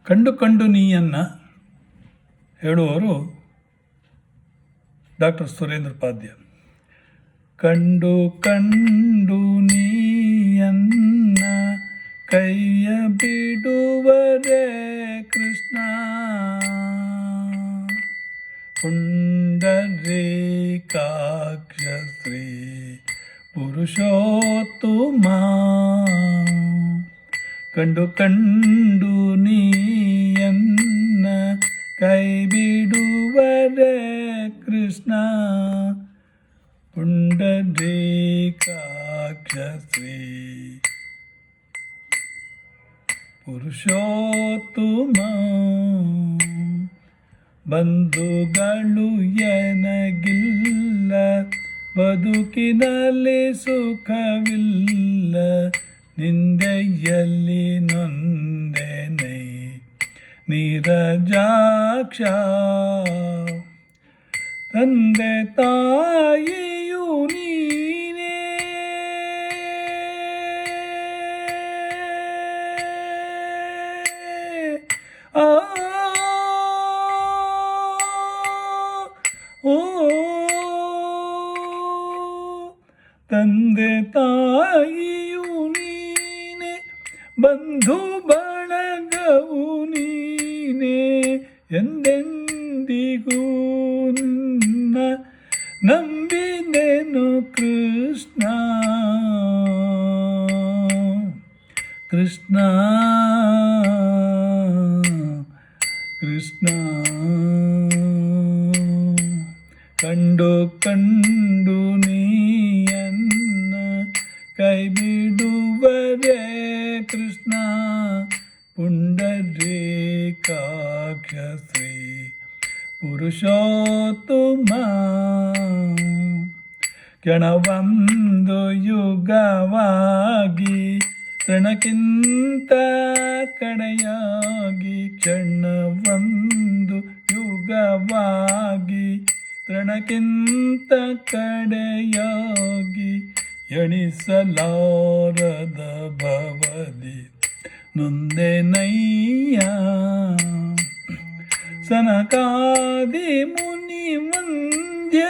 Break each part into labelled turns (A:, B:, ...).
A: ಕಂಡು ಕಂಡು ನೀಯನ್ನು ಹೇಳುವವರು ಡಾಕ್ಟರ್ ಸುರೇಂದ್ರ ಪಾದ್ಯ. ಕಂಡು ಕಂಡು ನೀಯನ್ನ ಕೈಯ ಬಿಡುವರೆ ಕೃಷ್ಣ, ಪುಂಡರೀಕಾಕ್ಷ ಶ್ರೀ ಪುರುಷೋತ್ತಮ. ಕಂಡು ಕಂಡು ನೀಯನ್ನ ಕೈ ಬಿಡುವರೆ ಕೃಷ್ಣ, ಪುಂಡರೀಕಾಕ್ಷ ಶ್ರೀ ಪುರುಷೋತ್ತಮ. ಬಂಧುಗಳು ಎನಗಿಲ್ಲ, ಬದುಕಿನಲ್ಲಿ ಸುಖವಿಲ್ಲ, ನಿಂದೆಯಲ್ಲಿ ನೊಂದೆನೈ ನೀರಜಾಕ್ಷ. ತಂದೆ ತಾಯಿಯು ನೀನೇ, ತಂದೆ ತಾಯಿಯು ನೀನೆ, ಬಂಧು ಬಳಗವು ನೀನೆ, ಎಂದೆಂದಿಗೂ ನಿನ್ನ ನಂಬಿದೆನು ಕೃಷ್ಣ. ಕೃಷ್ಣ ಕೃಷ್ಣ. ಕಂಡು ಕಂಡು ನೀಯನ್ನ ಕೈ ಬಿಡುವರೆ ಕೃಷ್ಣ, ಪುಂಡರೀಕಾಕ್ಷ ಶ್ರೀ ಪುರುಷೋತ್ತಮ. ಕ್ಷಣವೊಂದು ಯುಗವಾಗಿ ತೃಣಕ್ಕಿಂತ ಕಡೆಯಾಗಿ, ಕ್ಷಣವೊಂದು ಯುಗವಾಗಿ ತೃಣಕ್ಕಿಂತ ಕಡೆಯಾಗಿ, ಎಣಿಸಲಾರದ ಭವದಿ ನೊಂದೆನಯ್ಯ. ಸನಕಾದಿ ಮುನಿ ವಂದ್ಯ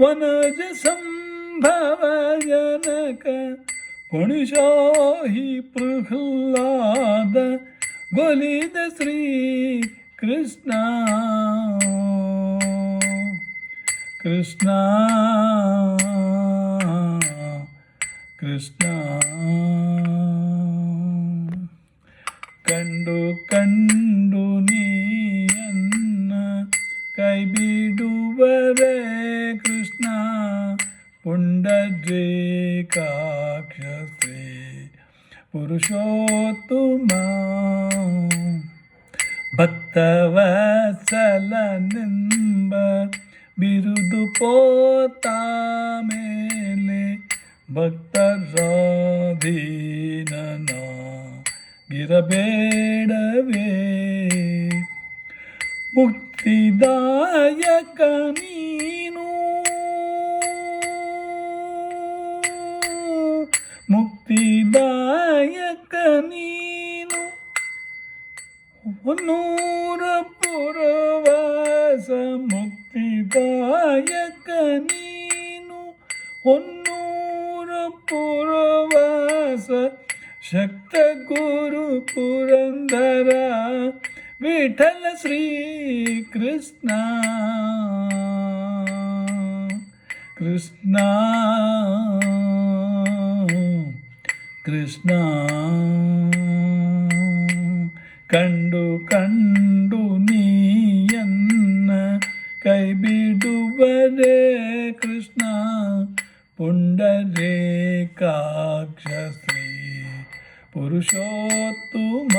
A: ವನಜ ಸಂಭವ ಜನಕ, ಪುಣಿಶಾಹಿ ಪ್ರಹ್ಲಾದ ಗೊಲಿದ ಶ್ರೀ ಕೃಷ್ಣ. ಕೃಷ್ಣ ಕೃಷ್ಣ. ಕಂಡು ಕಂಡು ನೀಯನ್ನ ಕೈ ಬಿಡುವರೆ ಕೃಷ್ಣ, ಪುಂಡರೀಕಾಕ್ಷ ಶ್ರೀ ಪುರುಷೋತ್ತಮ. ಭಕ್ತವತ್ಸಲನೆಂಬ ಬಿರುದು ಪೋತ ಮೇಲೆ, ಭಕ್ತರಾಧೀನನಾಗಿರಬೇಡವೇ. ಮುಕ್ತಿದಾಯಕ ನೀನು, ಮುಕ್ತಿದಾಯಕ ನೀನು, ಹೊನ್ನೂರ ಪುರವಾಸ. ಮುಕ್ತಿದಾಯಕ ನೀನು, ಹೊನ್ನೂರ ಪುರವಾಸ. ಶಕ್ತ ಗುರು ಪುರಂದರ ವಿಠಲ ಶ್ರೀ ಕೃಷ್ಣ. ಕೃಷ್ಣ ಕೃಷ್ಣ. ಕಂಡು ಕಂಡು ನೀಯನ್ನ ಕೈ ಬಿಡುವರೆ ಕೃಷ್ಣ, ಪುಂಡರೀಕಾಕ್ಷ ಶ್ರೀ ಪುರುಷೋತ್ತಮ.